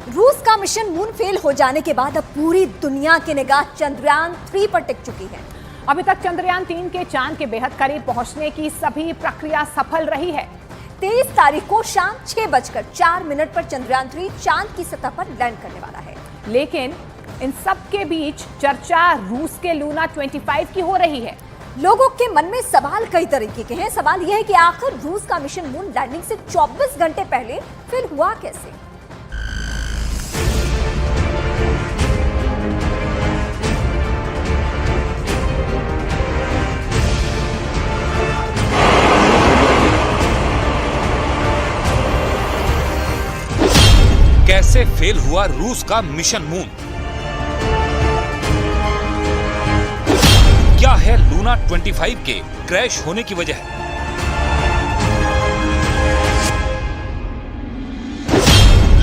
रूस का mission moon fail हो जाने के बाद अब पूरी दुनिया की निगाह चंद्रयान 3 पर टिक चुकी है। अभी तक चंद्रयान 3 के चांद के बेहद करीब पहुंचने की सभी प्रक्रिया सफल रही है। 23 तारीख को शाम 6:04 पर चंद्रयान 3 चांद की सतह पर लैंड करने वाला है। लेकिन इन सब के बीच चर्चा रूस के लूना 25 की हो रही है। लोगों के मन में सवाल कई तरीके के हैं। सवाल यह है कि आखिर रूस का मिशन मून लैंडिंग से 24 घंटे पहले फेल हुआ कैसे। कैसे फेल हुआ रूस का मिशन मून? क्या है लूना 25 के क्रैश होने की वजह?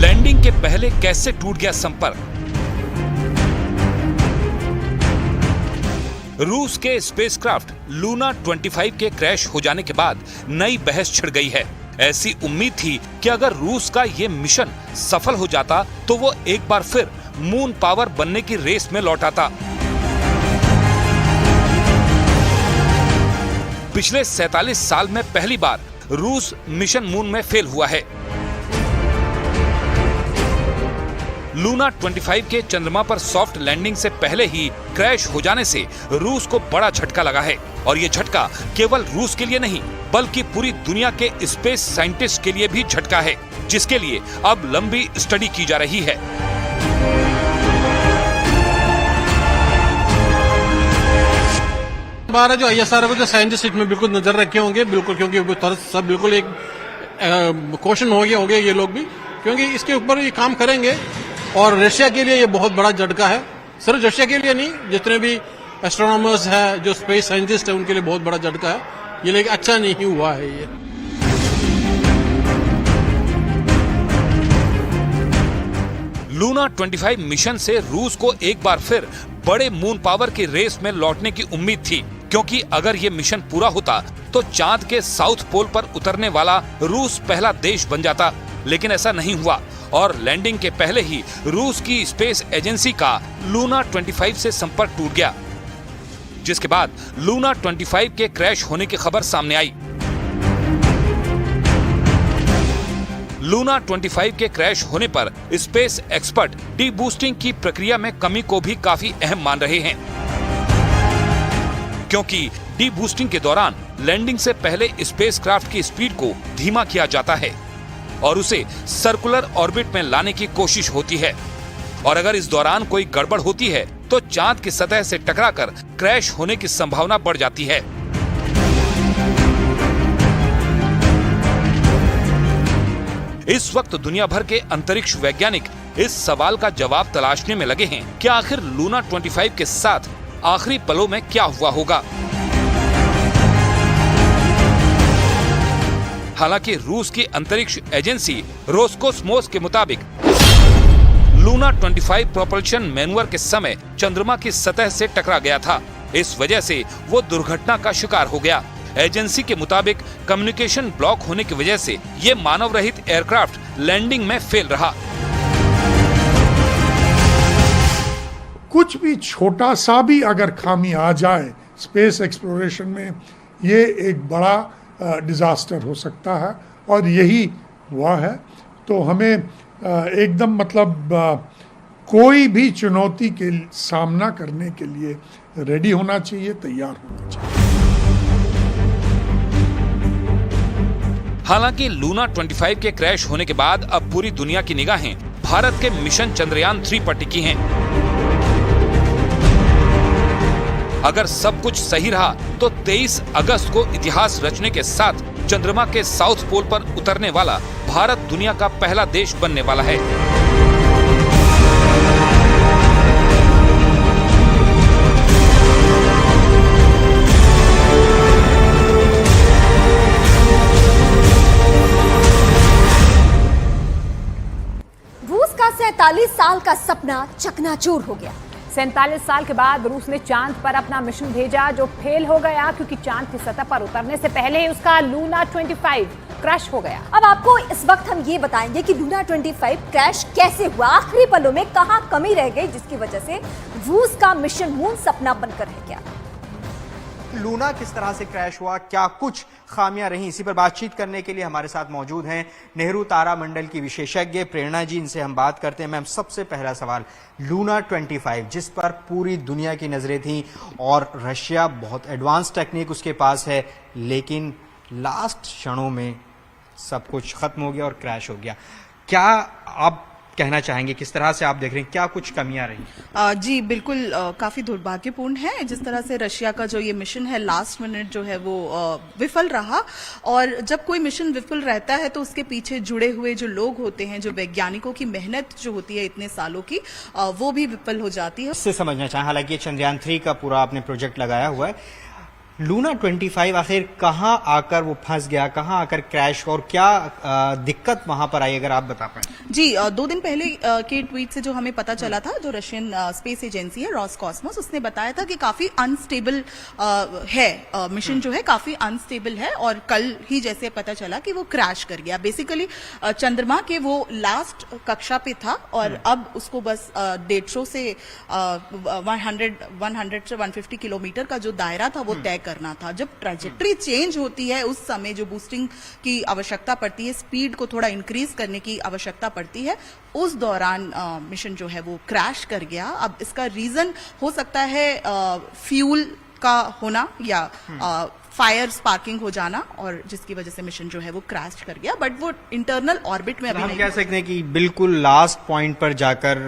लैंडिंग के पहले कैसे टूट गया संपर्क? रूस के स्पेसक्राफ्ट लूना 25 के क्रैश हो जाने के बाद नई बहस छिड़ गई है। ऐसी उम्मीद थी कि अगर रूस का ये मिशन सफल हो जाता तो वो एक बार फिर मून पावर बनने की रेस में लौट आता। पिछले 47 साल में पहली बार रूस मिशन मून में फेल हुआ है। लूना 25 के चंद्रमा पर सॉफ्ट लैंडिंग से पहले ही क्रैश हो जाने से रूस को बड़ा झटका लगा है और ये झटका केवल रूस के लिए नहीं बल्कि पूरी दुनिया के स्पेस साइंटिस्ट के लिए भी झटका है, जिसके लिए अब लंबी स्टडी की जा रही है। हमारा जो ISRO के साइंटिस्ट इसमें बिल्कुल नजर रखे होंगे, बिल्कुल, क्योंकि सब बिल्कुल एक क्वेश्चन हो गए ये लोग भी, क्योंकि इसके ऊपर ये काम करेंगे और रशिया के लिए ये बहुत बड़ा झटका है। सिर्फ रशिया के लिए नहीं, जितने भी एस्ट्रोनॉमर्स है, जो स्पेस साइंटिस्ट है, उनके लिए बहुत बड़ा झटका है ये, लेकिन अच्छा नहीं हुआ है ये। लूना 25 मिशन से रूस को एक बार फिर बड़े मून पावर की रेस में लौटने की उम्मीद थी, क्योंकि अगर ये मिशन पूरा होता तो चांद के साउथ पोल पर उतरने वाला रूस पहला देश बन जाता। लेकिन ऐसा नहीं हुआ और लैंडिंग के पहले ही रूस की स्पेस एजेंसी का लूना 25 से संपर्क टूट गया, जिसके बाद लूना 25 के क्रैश होने की खबर सामने आई। लूना 25 के क्रैश होने पर स्पेस एक्सपर्ट डी बूस्टिंग की प्रक्रिया में कमी को भी काफी अहम मान रहे हैं, क्योंकि डी बूस्टिंग के दौरान लैंडिंग से पहले स्पेसक्राफ्ट की स्पीड को धीमा किया जाता है और उसे सर्कुलर ऑर्बिट में लाने की कोशिश होती है, और अगर इस दौरान कोई गड़बड़ होती है तो चांद की सतह से टकराकर क्रैश होने की संभावना बढ़ जाती है। इस वक्त दुनिया भर के अंतरिक्ष वैज्ञानिक इस सवाल का जवाब तलाशने में लगे हैं कि आखिर लूना 25 के साथ आखिरी पलों में क्या हुआ होगा। हालांकि रूस की अंतरिक्ष एजेंसी रोस्कोस्मोस के मुताबिक लूना 25 प्रोपल्शन मैन्युअर के समय चंद्रमा की सतह से टकरा गया था, इस वजह से वो दुर्घटना का शिकार हो गया। एजेंसी के मुताबिक कम्युनिकेशन ब्लॉक होने की वजह से ये मानव रहित एयरक्राफ्ट लैंडिंग में फेल रहा। कुछ भी छोटा सा भी अगर खामी आ जाए स्पेस एक्सप्लोरेशन में, ये एक बड़ा डिजास्टर हो सकता है और यही हुआ है। तो हमें एकदम कोई भी चुनौती के सामना करने के लिए रेडी होना चाहिए, तैयार होना चाहिए। हालांकि लूना 25 के क्रैश होने के बाद अब पूरी दुनिया की निगाहें भारत के मिशन चंद्रयान 3 पर टिकी हैं। अगर सब कुछ सही रहा तो 23 अगस्त को इतिहास रचने के साथ चंद्रमा के साउथ पोल पर उतरने वाला भारत दुनिया का पहला देश बनने वाला है। रूस का 47 साल का सपना चकनाचूर हो गया। 47 साल के बाद रूस ने चांद पर अपना मिशन भेजा, जो फेल हो गया क्योंकि चांद की सतह पर उतरने से पहले ही उसका लूना 25 क्रैश हो गया। अब आपको इस वक्त हम ये बताएंगे कि लूना 25 क्रैश कैसे हुआ, आखिरी पलों में कहां कमी रह गई जिसकी वजह से रूस का मिशन मून सपना बनकर रह गया। लूना किस तरह से क्रैश हुआ, क्या कुछ खामियां रही, इसी पर बातचीत करने के लिए हमारे साथ मौजूद हैं नेहरू तारा मंडल की विशेषज्ञ प्रेरणा जी। इनसे हम बात करते हैं। मैम, सबसे पहला सवाल, लूना 25 जिस पर पूरी दुनिया की नजरें थी और रशिया बहुत एडवांस टेक्निक उसके पास है, लेकिन लास्ट क्षणों में सब कुछ खत्म हो गया और क्रैश हो गया। क्या आप कहना चाहेंगे, किस तरह से आप देख रहे हैं, क्या कुछ कमियां रही? जी बिल्कुल, काफी दुर्भाग्यपूर्ण है जिस तरह से रशिया का जो ये मिशन है लास्ट मिनट जो है वो विफल रहा। और जब कोई मिशन विफल रहता है तो उसके पीछे जुड़े हुए जो लोग होते हैं, जो वैज्ञानिकों की मेहनत जो होती है इतने सालों की, वो भी विफल हो जाती है। इससे समझना चाहें, हालांकि चंद्रयान 3 का पूरा आपने प्रोजेक्ट लगाया हुआ है, लूना 25 आखिर कहां आकर वो फंस गया, कहां आकर क्रैश, और क्या दिक्कत वहां पर आई, अगर आप बता पाएं। जी 2 दिन पहले के ट्वीट से जो हमें पता चला था, जो रशियन स्पेस एजेंसी है रॉसकॉस्मोस, उसने बताया था कि काफी अनस्टेबल है, मिशन जो है काफी अनस्टेबल है, और कल ही जैसे पता चला कि वो क्रैश कर गया। बेसिकली चंद्रमा के वो लास्ट कक्षा पे था और अब उसको बस 150 से 100 से 150 किलोमीटर का जो दायरा था वो तय करना था। जब ट्रैजेक्टरी चेंज होती है उस समय जो बूस्टिंग की आवश्यकता पड़ती है, स्पीड को थोड़ा इंक्रीज करने की आवश्यकता पड़ती है, उस दौरान मिशन जो है वो क्रैश कर गया। अब इसका रीजन हो सकता है फ्यूल का होना या फायर स्पार्किंग हो जाना, और जिसकी वजह से मिशन जो है वो क्रैश कर गया, बट वो इंटरनल ऑर्बिट में अभी हम कह सकते हैं कि बिल्कुल लास्ट पॉइंट पर जाकर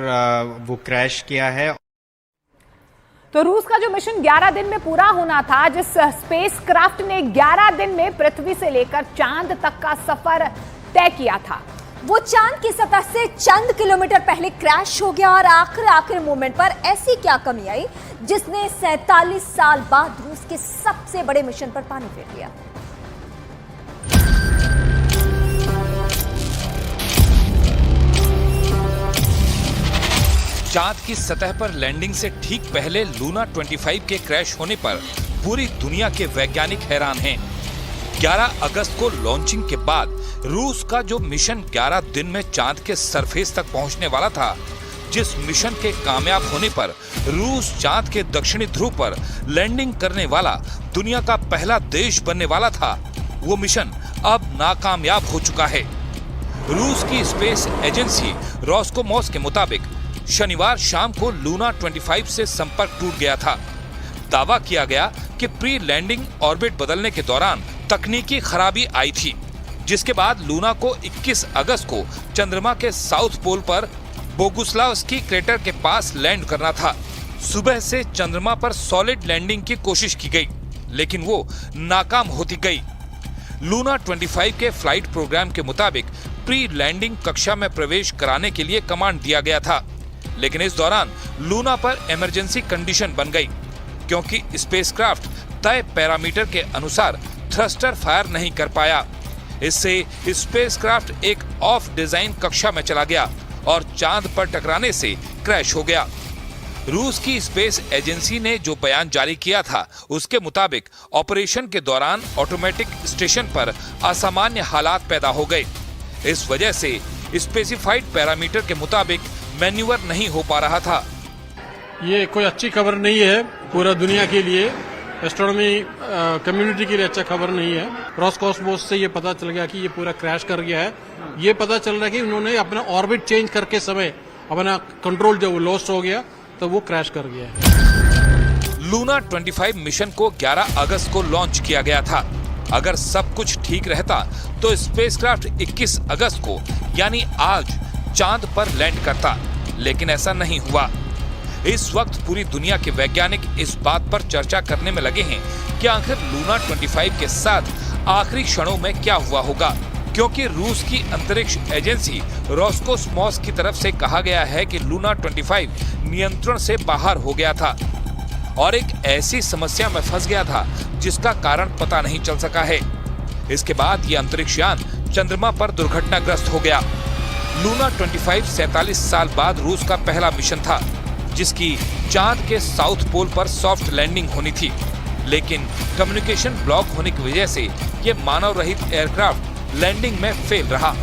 वो क्रैश किया है। तो रूस का जो मिशन 11 दिन में पूरा होना था, जिस स्पेस क्राफ्ट ने 11 दिन में पृथ्वी से लेकर चांद तक का सफर तय किया था, वो चांद की सतह से चंद किलोमीटर पहले क्रैश हो गया। और आखिर मोमेंट पर ऐसी क्या कमी आई जिसने 47 साल बाद रूस के सबसे बड़े मिशन पर पानी फेर दिया। चांद की सतह पर लैंडिंग से ठीक पहले लूना 25 के क्रैश होने पर पूरी दुनिया के वैज्ञानिक हैरान हैं। 11 अगस्त को लॉन्चिंग के बाद रूस का जो मिशन 11 दिन में चांद के सरफेस तक पहुंचने वाला था, जिस मिशन के कामयाब होने पर रूस चांद के दक्षिणी ध्रुव पर लैंडिंग करने वाला दुनिया का पहला देश बनने वाला था, वो मिशन अब नाकामयाब हो चुका है। रूस की स्पेस एजेंसी रॉसकोमोस के मुताबिक शनिवार शाम को लूना 25 से संपर्क टूट गया था। दावा किया गया कि प्री लैंडिंग ऑर्बिट बदलने के दौरान तकनीकी खराबी आई थी, जिसके बाद लूना को 21 अगस्त को चंद्रमा के साउथ पोल पर बोगुस्लावस्की क्रेटर के पास लैंड करना था। सुबह से चंद्रमा पर सॉलिड लैंडिंग की कोशिश की गई, लेकिन वो नाकाम होती गई। लूना 25 के फ्लाइट प्रोग्राम के मुताबिक प्री लैंडिंग कक्षा में प्रवेश कराने के लिए कमांड दिया गया था, लेकिन इस दौरान लूना पर इमरजेंसी कंडीशन बन गई, क्योंकि स्पेसक्राफ्ट तय पैरामीटर के अनुसार थ्रस्टर फायर नहीं कर पाया। इससे स्पेसक्राफ्ट एक ऑफ डिजाइन कक्षा में चला गया और चांद पर टकराने से क्रैश हो गया। रूस की स्पेस एजेंसी ने जो बयान जारी किया था, उसके मुताबिक ऑपरेशन के दौरान ऑटोमेटिक स्टेशन पर असामान्य हालात पैदा हो गए। इस वजह से स्पेसिफाइड पैरामीटर के मुताबिक मैन्यूवर नहीं हो पा रहा था। ये कोई अच्छी खबर नहीं है पूरा दुनिया के लिए, एस्ट्रोनॉमी कम्युनिटी के लिए अच्छा खबर नहीं है। रॉसकॉस्मोस से ये पता चल गया कि ये पूरा क्रैश कर गया है। ये पता चल रहा है कि उन्होंने अपना ऑर्बिट चेंज करके समय अपना कंट्रोल जब लॉस्ट हो गया तो वो क्रैश कर गया है। लूना 25 मिशन को 11 अगस्त को लॉन्च किया गया था। अगर सब कुछ ठीक रहता तो स्पेसक्राफ्ट 21 अगस्त को यानी आज चांद पर लैंड करता, लेकिन ऐसा नहीं हुआ। इस वक्त पूरी दुनिया के वैज्ञानिक इस बात पर चर्चा करने में लगे हैं कि आखिर लूना 25 के साथ आखिरी क्षणों में क्या हुआ होगा, क्योंकि रूस की अंतरिक्ष एजेंसी रॉसकोस्मोस की तरफ से कहा गया है कि लूना 25 नियंत्रण से बाहर हो गया था और एक ऐसी समस्या में फंस गया था जिसका कारण पता नहीं चल सका है। इसके बाद यह अंतरिक्ष यान चंद्रमा पर दुर्घटनाग्रस्त हो गया। लूना 25 47 साल बाद रूस का पहला मिशन था, जिसकी चांद के साउथ पोल पर सॉफ्ट लैंडिंग होनी थी, लेकिन कम्युनिकेशन ब्लॉक होने की वजह से ये मानव रहित एयरक्राफ्ट लैंडिंग में फेल रहा।